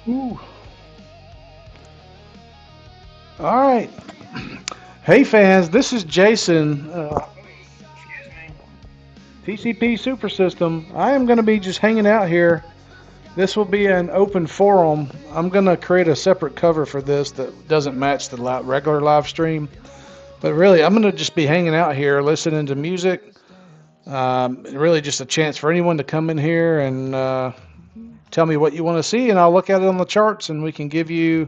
Ooh. All right. Hey fans, this is Jason. TCP SuperSystem. I am going to be just hanging out here. This will be an open forum. I'm going to create a separate cover for this that doesn't match the regular live stream. But really, I'm going to just be hanging out here, listening to music. Really, just a chance for anyone to come in here and tell me what you want to see, and I'll look at it on the charts, and we can give you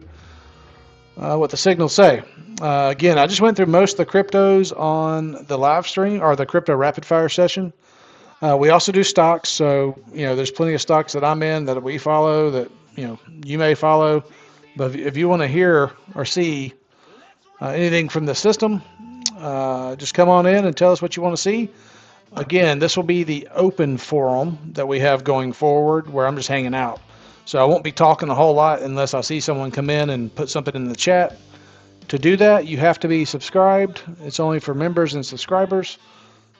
what the signals say. Again, I just went through most of the cryptos on the live stream or the crypto rapid fire session. We also do stocks, so there's plenty of stocks that I'm in that we follow that you may follow. But if you want to hear or see anything from the system, just come on in and tell us what you want to see. Again, this will be the open forum that we have going forward where I'm just hanging out. So I won't be talking a whole lot unless I see someone come in and put something in the chat. To do that, you have to be subscribed. It's only for members and subscribers.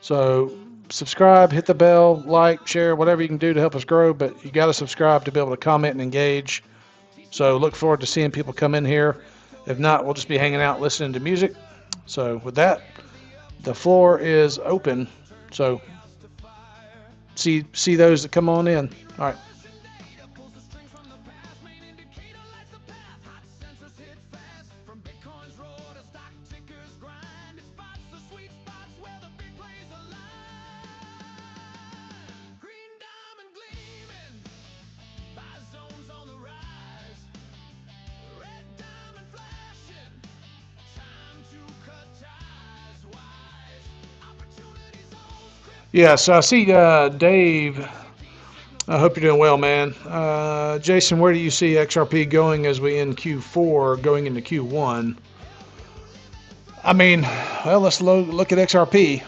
So subscribe, hit the bell, like, share, whatever you can do to help us grow. But you got to subscribe to be able to comment and engage. So look forward to seeing people come in here. If not, we'll just be hanging out listening to music. So with that, the floor is open. So see those that come on in. All right. Yeah, so I see Dave. I hope you're doing well, man. Jason, where do you see XRP going as we end Q4, going into Q1? I mean, well, let's look at XRP.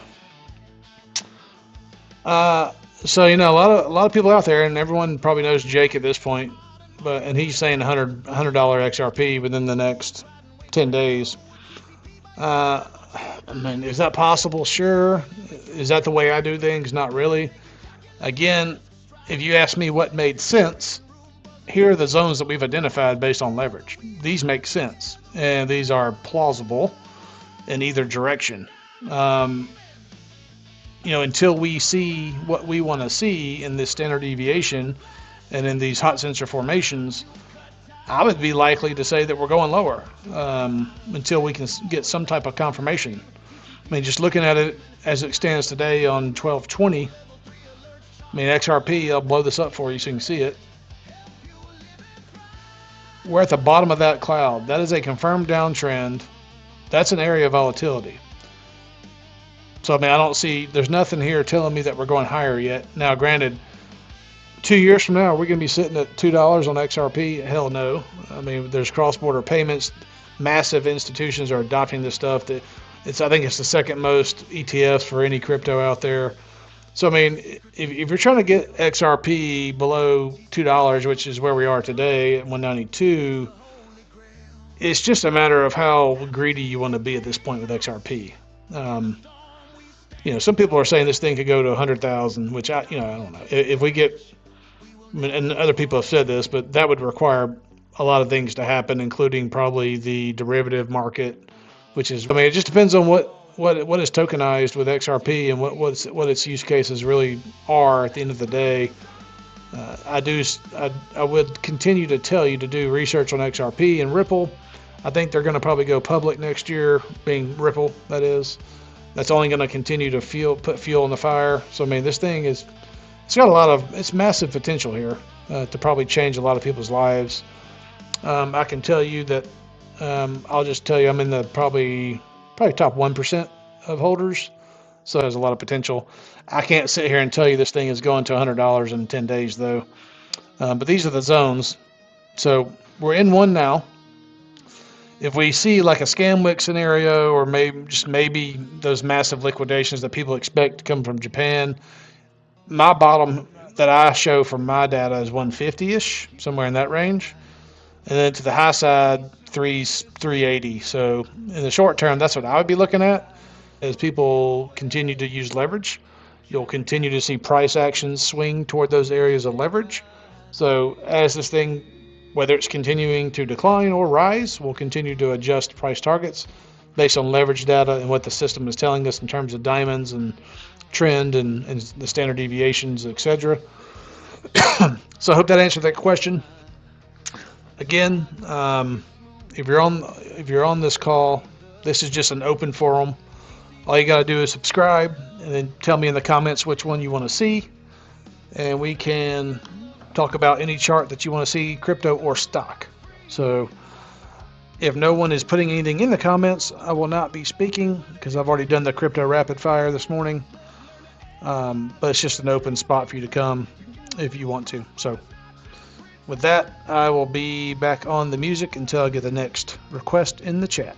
So a lot of people out there, and everyone probably knows Jake at this point, and he's saying $100 XRP within the next 10 days. I mean, is that possible? Sure. Is that the way I do things? Not really. Again, if you ask me what made sense, here are the zones that we've identified based on leverage. These make sense, and these are plausible in either direction. Until we see what we want to see in this standard deviation and in these hot sensor formations, I would be likely to say that we're going lower until we can get some type of confirmation. I mean, just looking at it as it stands today on 1220, I mean, XRP, I'll blow this up for you so you can see it. We're at the bottom of that cloud. That is a confirmed downtrend. That's an area of volatility. So, I mean, there's nothing here telling me that we're going higher yet. Now, granted, 2 years from now, are we going to be sitting at $2 on XRP? Hell no. I mean, there's cross-border payments. Massive institutions are adopting this stuff. I think it's the second most ETFs for any crypto out there. So, I mean, if you're trying to get XRP below $2, which is where we are today at 192, it's just a matter of how greedy you want to be at this point with XRP. Some people are saying this thing could go to 100,000, which I don't know. If we get, and other people have said this, but that would require a lot of things to happen, including probably the derivative market, which is, I mean, it just depends on what is tokenized with XRP and what its use cases really are at the end of the day. I would continue to tell you to do research on XRP and Ripple. I think they're going to probably go public next year, being Ripple, that is. That's only going to continue to put fuel on the fire. So, I mean, this thing it's got it's massive potential here to probably change a lot of people's lives. I can tell you that, I'll just tell you I'm in the probably top 1% of holders. So there's a lot of potential. I can't sit here and tell you this thing is going to $100 in 10 days though. But these are the zones. So we're in one now. If we see like a scam wick scenario, or maybe those massive liquidations that people expect to come from Japan, my bottom that I show from my data is 150-ish, somewhere in that range. And then to the high side, 380. So in the short term, that's what I would be looking at. As people continue to use leverage, you'll continue to see price actions swing toward those areas of leverage. So as this thing Whether it's continuing to decline or rise, we'll continue to adjust price targets based on leverage data and what the system is telling us in terms of diamonds and trend and the standard deviations, etc. So I hope that answered that question. Again, if you're on this call, this is just an open forum. All you got to do is subscribe and then tell me in the comments which one you want to see, and we can talk about any chart that you want to see, crypto or stock. So if no one is putting anything in the comments, I will not be speaking because I've already done the crypto rapid fire this morning. But it's just an open spot for you to come if you want to. So with that, I will be back on the music until I get the next request in the chat.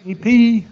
EP.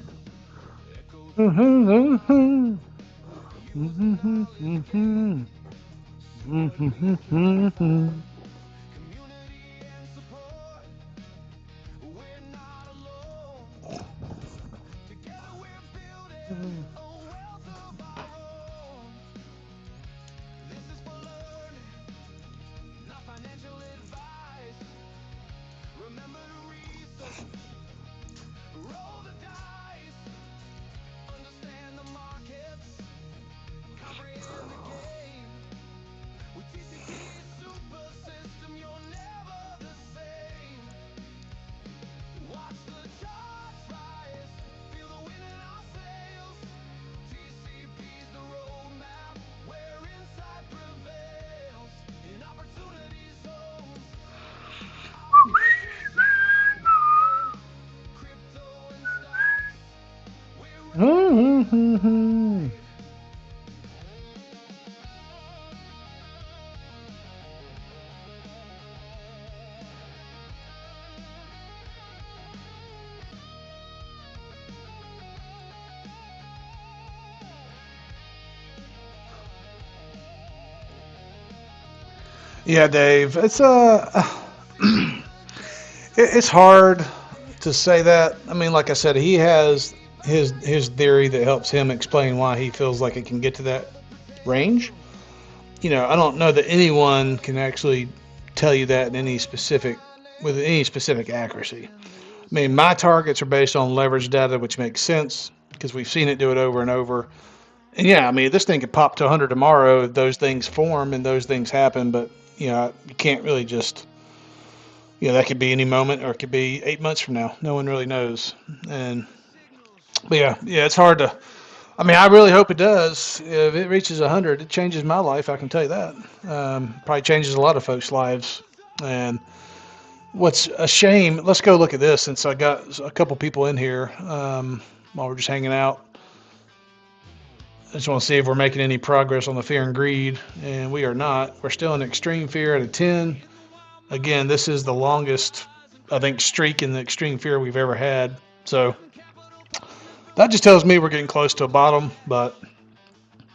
Yeah, Dave. It's hard to say that. I mean, like I said, he has his theory that helps him explain why he feels like it can get to that range. I don't know that anyone can actually tell you that with any specific accuracy. I mean, my targets are based on leverage data, which makes sense because we've seen it do it over and over. And yeah, I mean, this thing could pop to 100 tomorrow if those things form and those things happen, but you can't really just, that could be any moment or it could be 8 months from now. No one really knows. But yeah, it's hard to, I mean, I really hope it does. If it reaches 100, it changes my life. I can tell you that. Probably changes a lot of folks' lives. And what's a shame, let's go look at this since I got a couple people in here while we're just hanging out. I just want to see if we're making any progress on the fear and greed, and we are not. We're still in extreme fear at a 10. Again, this is the longest, I think, streak in the extreme fear we've ever had. So that just tells me we're getting close to a bottom, but,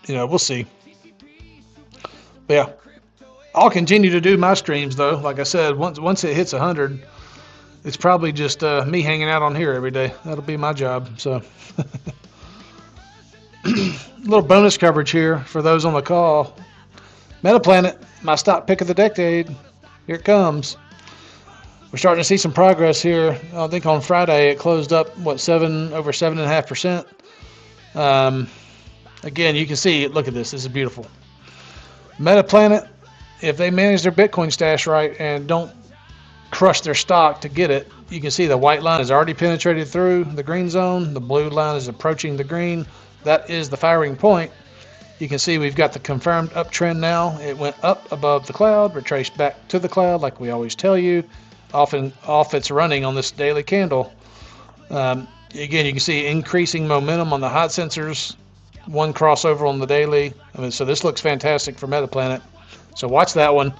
we'll see. But yeah, I'll continue to do my streams, though. Like I said, once it hits 100, it's probably just me hanging out on here every day. That'll be my job, so... Little bonus coverage here for those on the call. Metaplanet, my stock pick of the decade. Here it comes. We're starting to see some progress here. I think on Friday it closed up over 7.5%. Again, you can see. Look at this. This is beautiful. Metaplanet, if they manage their Bitcoin stash right and don't crush their stock to get it, you can see the white line has already penetrated through the green zone. The blue line is approaching the green. That is the firing point. You can see we've got the confirmed uptrend now. It went up above the cloud, retraced back to the cloud like we always tell you. Off it's running on this daily candle. Again, you can see increasing momentum on the hot sensors. One crossover on the daily. So this looks fantastic for Metaplanet. So watch that one.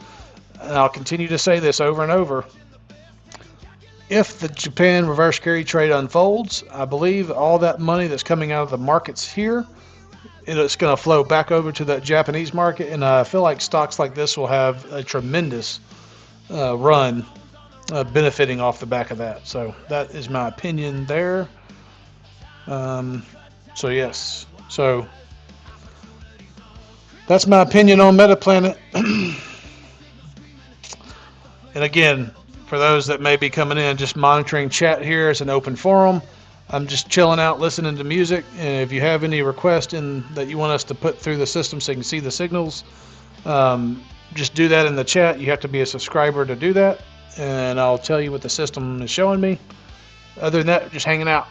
And I'll continue to say this over and over. if the Japan reverse carry trade unfolds, I believe all that money that's coming out of the markets here, it's going to flow back over to that Japanese market, and I feel like stocks like this will have a tremendous run benefiting off the back of that. So that is my opinion there. Um, so yes, so that's my opinion on Metaplanet. And again, for those that may be coming in, just monitoring chat here. It's an open forum. I'm just chilling out, listening to music. And if you have any requests that you want us to put through the system so you can see the signals, just do that in the chat. You have to be a subscriber to do that. And I'll tell you what the system is showing me. Other than that, just hanging out.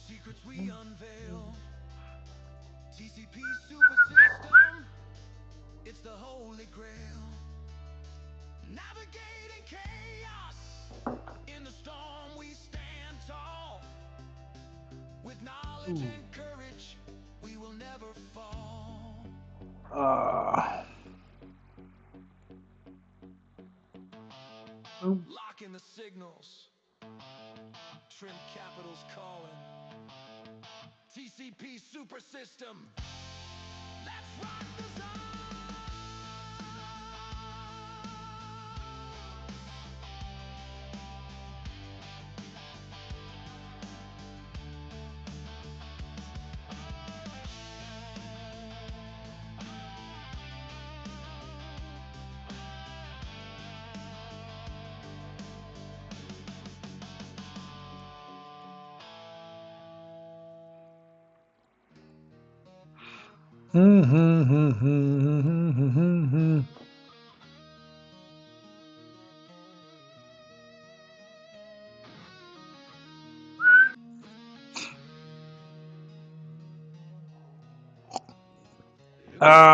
Secrets we unveil. TCP SuperSystem, it's the holy grail. Navigating chaos, in the storm we stand tall. With knowledge and courage, we will never fall. Locking the signals, Trim Capital's calling. TCP SuperSystem, let's rock the zone.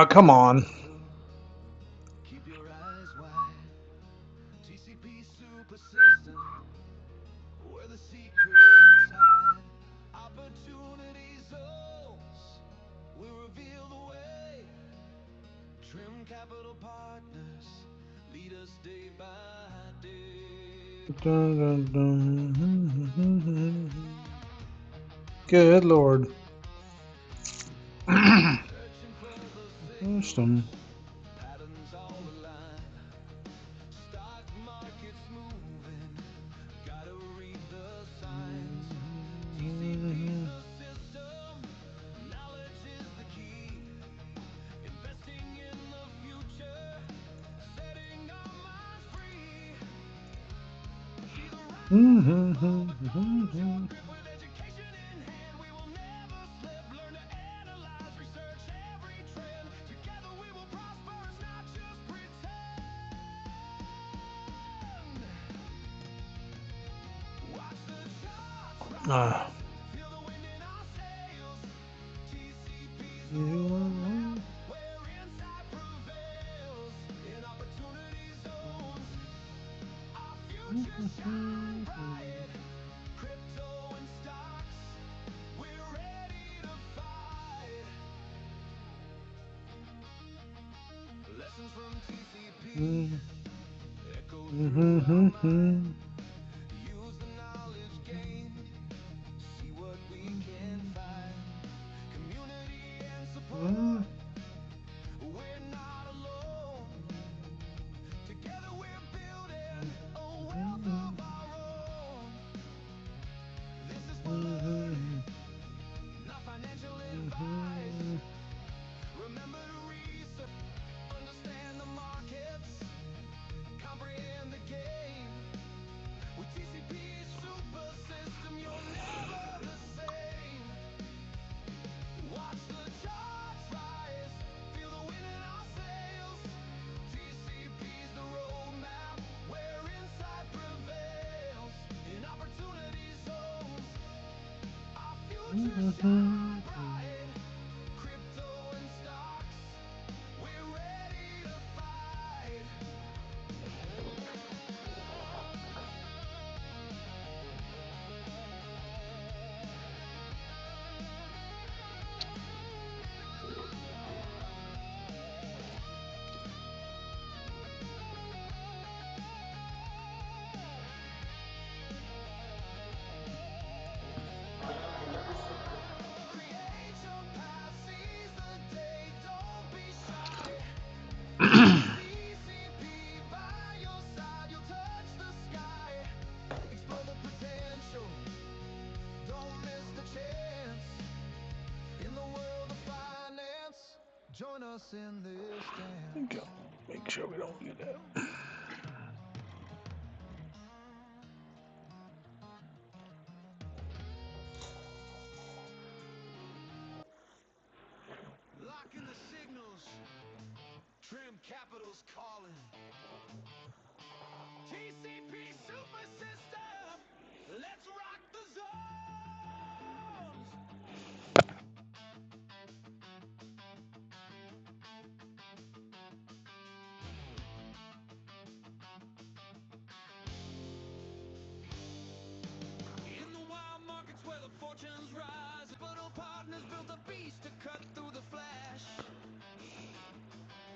Come on. Keep your eyes wide. TCP SuperSystem, where the secrets hide. Opportunity zones will reveal the way. Trim Capital Partners lead us day by day. Good Lord. Searching for the signals, patterns all align. Stock market's moving, gotta read the signs. TCP's the system, knowledge is the key. Investing in the future, setting our minds free. See the rise with education in hand, we will never slip. Learn to analyze, research every trend. Together we will prosper, it's not just pretend. Watch the charts rise, feel the wind in our sails. TCP's the roadmap, where insight prevails. In opportunity zones, our future shine bright. Crypto and stocks, we're ready to fight. Lessons from TCP echo through our mind. Use the knowledge gained, see what we can find. Community and support, we're not alone. Together we're building a wealth of our own. This is fun, not financial advice. Remember to research, understand the markets, comprehend the game. With TCP SuperSystem, you're never the same. Watch the charts rise, feel the wind in our sails. TCP's the roadmap, where insight prevails. In opportunity zones, our future shine bright. Crypto and stocks, we're ready to fight. us in this dance. There you go. Make sure we don't do that. Locking the signals. Trim Capital's calling. TCP SuperSystem. Let's rock the zones. In the wild markets where the fortunes rise, Capital Partners built a beast to cut through the flash.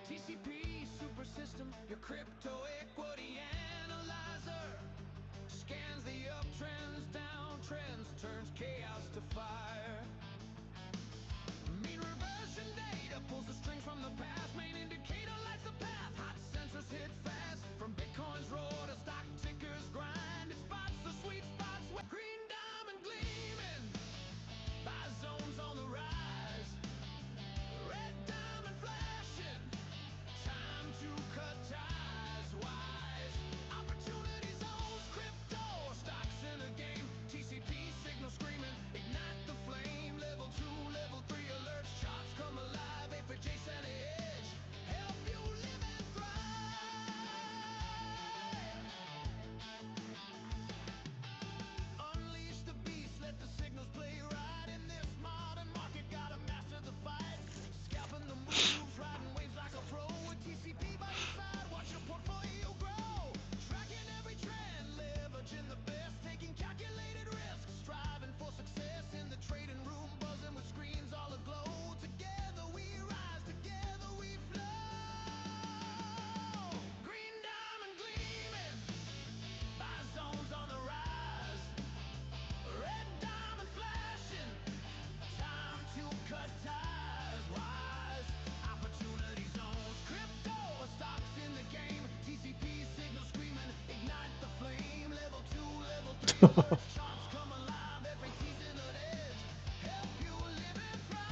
TCP SuperSystem, your crypto equity analyzer, scans the uptrends, downtrends, turns chaos to fire. Mean reversion data pulls the strings from the past. Main indicator lights the path. Hot sensors hit fast. From Bitcoin's roar to stock tickers grind. It spots the sweet spots where green diamond gleaming. Buy zones on the rise. Red diamond flashing. Time to cut ties wise. Opportunity zones, crypto stocks in the game. TCP signal screaming, ignite the flame. Level 2, level 3 alerts, charts come alive. APJ and edge, help you live and thrive. Unleash the beast, let the signals play right. In this modern market, gotta master the fight. Scalping the moves, riding waves like a pro. With TCP by your side, watch your portfolio grow. Tracking every trend, leveraging the best. Taking calculated risks, striving for success. In the trading room, buzzing with screens all aglow. Together we rise, together we flow. Green diamond gleaming, buy zones on the rise. Red diamond flashing, time to cut ties wise. Opportunity zones, crypto stocks in the game. TCP signal screaming, ignite the flame. Level 2, level 3 alerts, charts come alive. Every T's in an edge, help you live and thrive.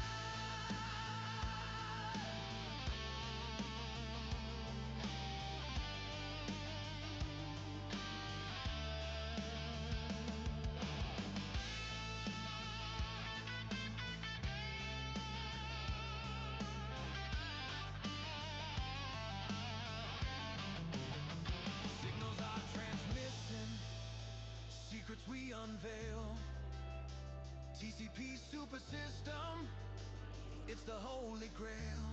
Signals are transmission, secrets we unveil. TCP SuperSystem, it's the holy grail.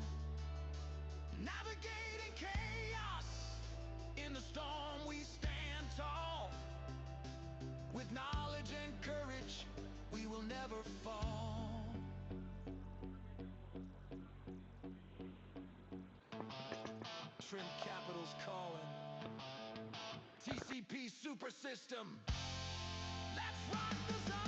Navigating chaos, in the storm we stand tall. With knowledge and courage, we will never fall. Trim Capital's calling. TCP SuperSystem. Let's rock the zone.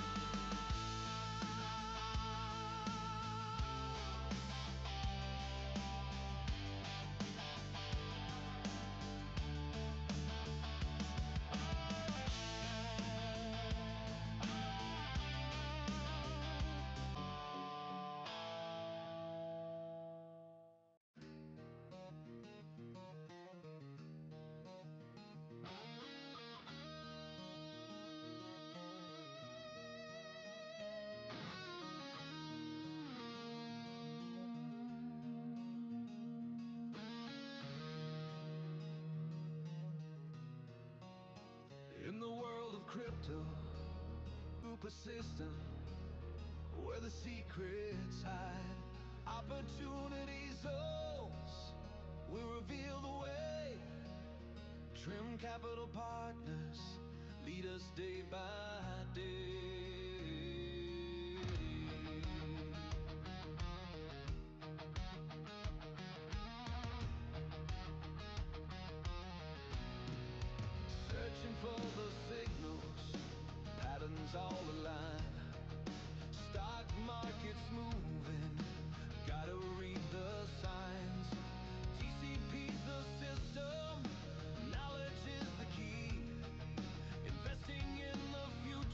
In the world of crypto, SuperSystem, where the secrets hide, opportunity zones will reveal the way. Trim Capital Partners lead us day by day. Searching for the signals, patterns all align. Stock market's moving, gotta read the signs. TCP's the system, knowledge is the key. Investing in the future.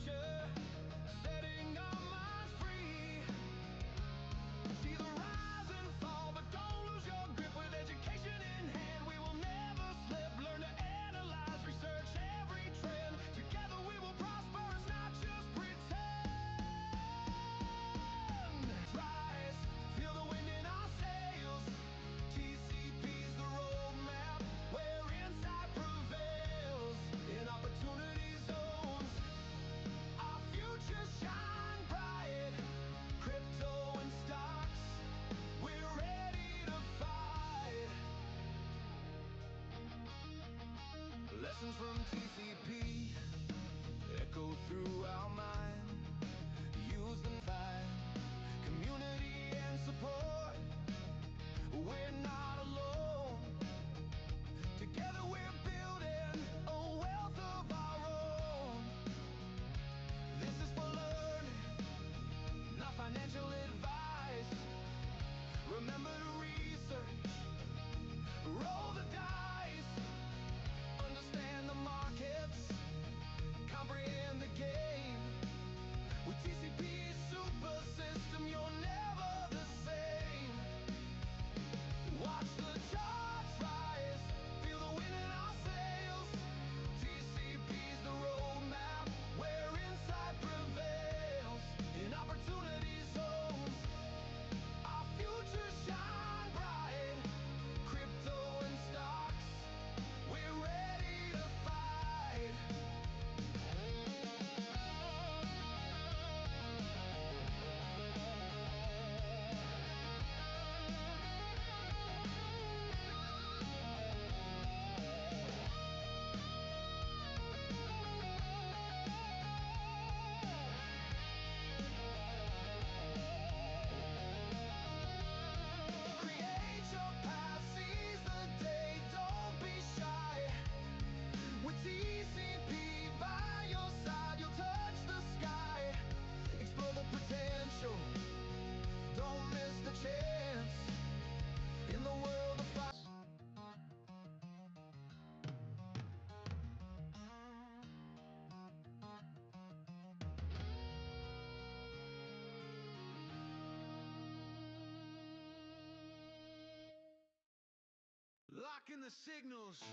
Locking the signals,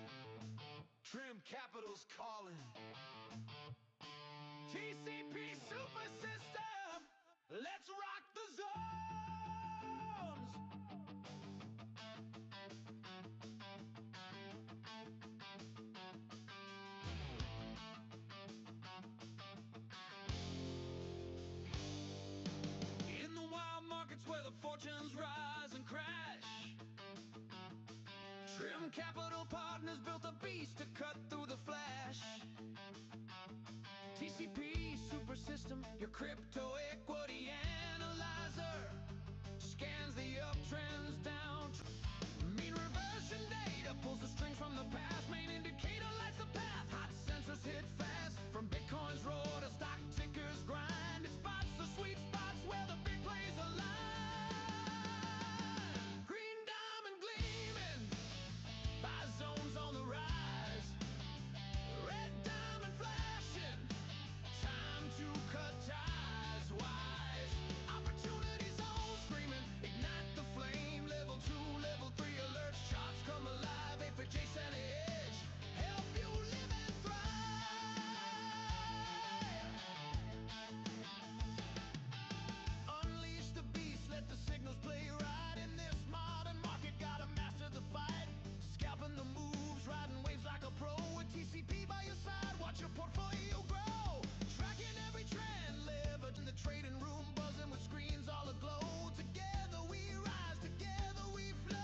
Trim Capital's calling. TCP SuperSystem, let's rock the zones. In the wild markets where the fortunes rise and crash, Trim Capital Partners built a beast to cut through the flash. TCP SuperSystem, your crypto equity analyzer, scans the uptrends, down. Mean reversion data pulls the strings from the past. Main indicator lights the path. Hot sensors hit fast. From Bitcoin's roar to stock tickers grind, it spots the sweet spots where the big plays align. Green diamond gleaming, buy zones on the rise. Red diamond flashing, time to cut ties wise. Opportunity zone screaming, ignite the flame. Level 2, level 3 alerts, charts come alive. For Jason Edge, help you live and thrive. Unleash the beast, let the signals play right. In this modern market, gotta master the fight. Scalping the moves, riding waves like a pro. With TCP by your side, watch your portfolio grow. Tracking every trend, leverage in the trading room, buzzing with screens all aglow. Together we rise, together we flow.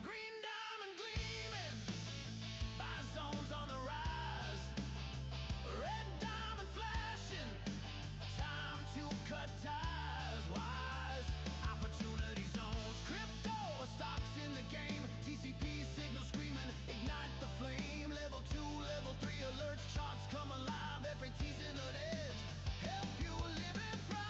Green diamond gleaming, buy zones on the rise. Red diamond flashing, time to cut ties wise. Opportunity zones, crypto stocks in the game. TCP signal screaming, ignite the flame. Level 2, level 3 alerts, charts come alive. Every teasing an edge, help you live and thrive.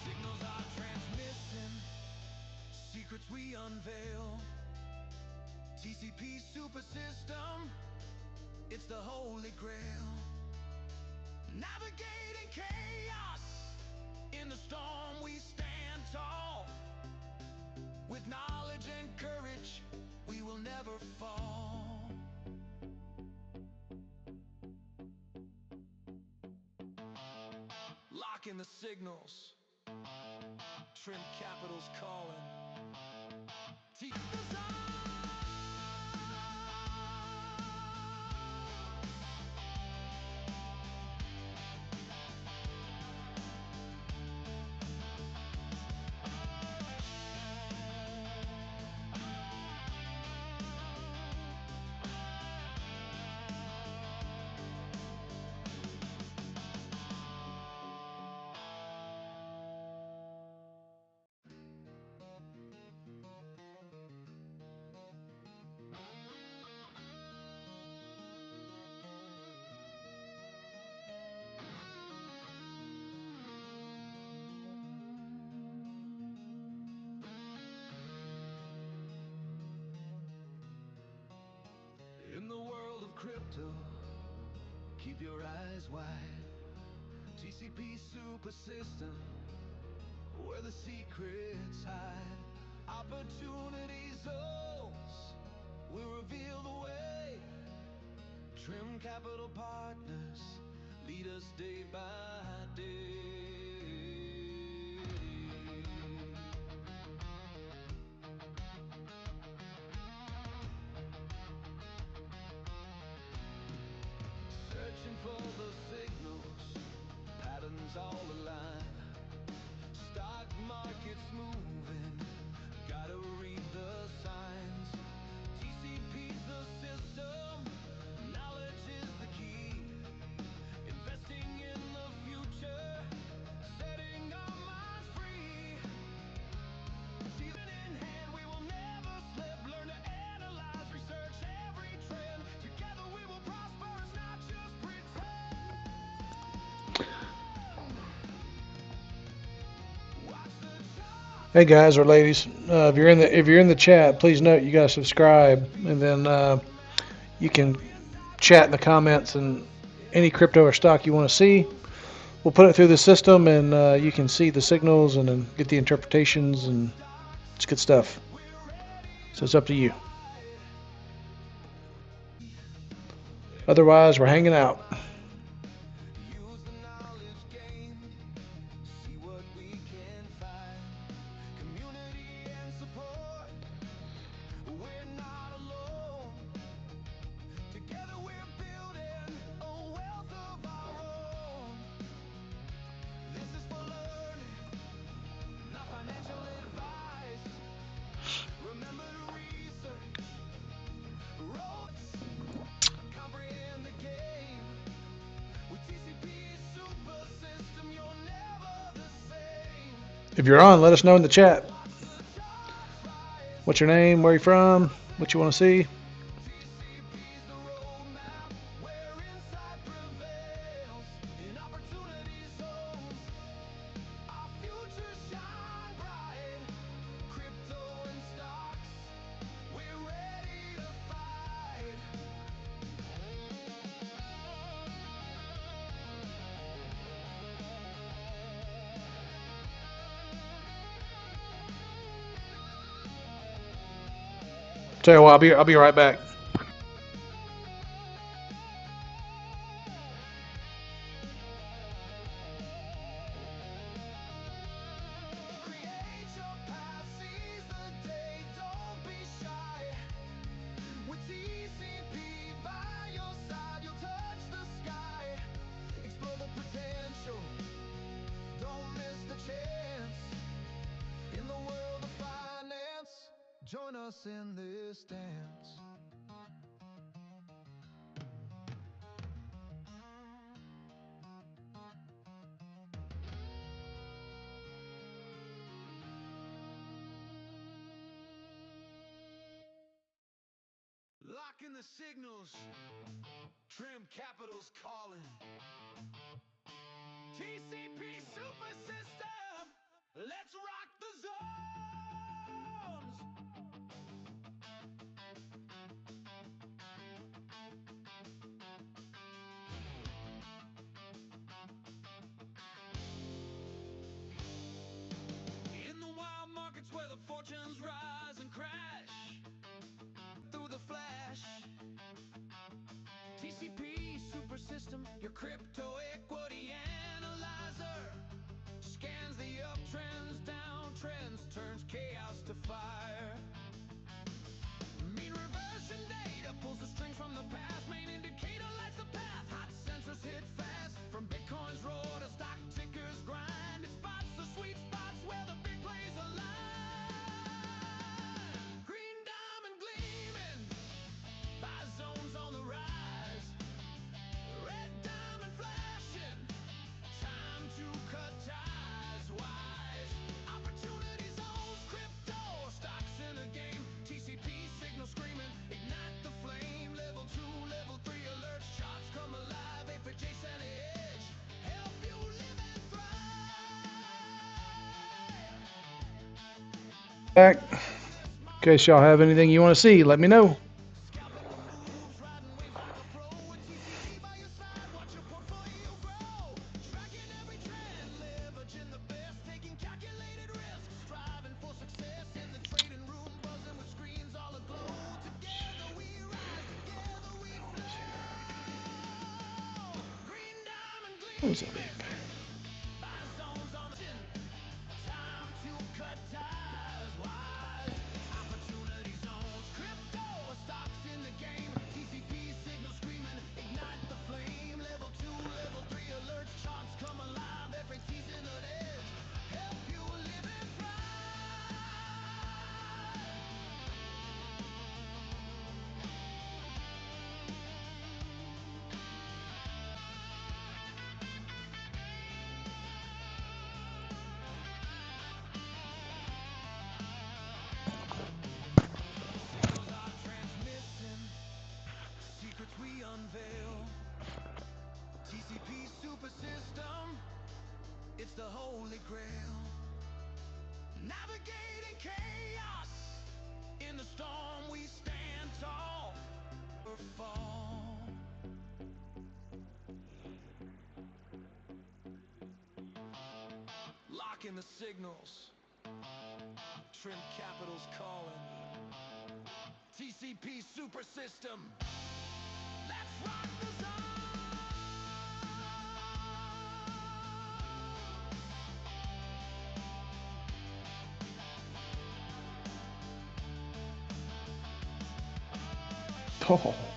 Signals are transmission, secrets we unveil. TCP SuperSystem, it's the holy grail. Navigating chaos, in the storm we stand tall. With knowledge and courage, we will never fall. Locking the signals, Trim Capital's calling. Keep the zone. In the world of crypto, keep your eyes wide. TCP SuperSystem, where the secrets hide. Opportunity zones will reveal the way. Trim Capital Partners lead us day by day. Searching for the signals, patterns all align. Stock market's moving, gotta read the signs. TCP's the system, knowledge is the key. Investing in the future, Hey guys or ladies, if you're in the chat, please note you gotta subscribe, and then you can chat in the comments and any crypto or stock you want to see. We'll put it through the system, and you can see the signals and then get the interpretations, and it's good stuff. So it's up to you. Otherwise, we're hanging out. Use the knowledge gained, see what we can find. Community and support, we're not alone. Together we're building a wealth of our own. This is for learning, not financial advice. Remember to research, roads, comprehend the game. With TCP SuperSystem, you're never the same. If you're on, let us know in the chat. Watch the charts rise, What's your name? Where are you from? What you want to see? TCP's the roadmap where insight prevails in opportunity zones. Our futures shine bright. Crypto and stocks, we're ready to fight. Tell you what, I'll be right back. Create your path, seize the day, don't be shy. With TCP by your side, you'll touch the sky. Explore the potential, don't miss the chance. In the world of finance, join us in this dance. Lock in the signals, trim capital's calling. TCP SuperSystem, let's rock the zones. In the wild markets where the fortunes rise and crash through the flash. TCP SuperSystem, your crypto equity analyzer, scans the uptrends, downtrends, turns chaos to fire. Mean reversion data pulls the strings from the past. Main indicator lights the path. Hot sensors hit fast. From Bitcoin's roar to stock tickers grind. It spots the sweet spots where the big plays align. Green diamond gleaming, buy zones on the rise. Red diamond flashing, time to cut ties wise. Opportunity zones, crypto stocks in a game. TCP signal screaming, ignite the flame. Level 2, level 3 alerts, charts come alive. If adjacent edge, help you live and thrive. Back. In case y'all have anything you want to see, let me know. Scalping the moves, riding waves like a pro. With TCP by your side, watch your portfolio grow. Tracking every trend, leveraging the best, taking calculated risks, striving for success in the trading room, buzzing with screens all aglow. Together we rise, together we flow. Green diamond What's that gleaming, buy zones on the chin. Time to cut ties wise. Opportunity zones, crypto stocks in the game. TCP signal screaming, ignite the flame. Level 2, level 3 alerts, charts come alive. Every season of edge, help you live and signals are transmitting, secrets we unveil. TCP SuperSystem, it's the holy grail. Navigate chaos. In the storm we stand tall or fall. Locking the signals. Shrimp capital's calling. TCP SuperSystem. Let's rock the zone. Oh.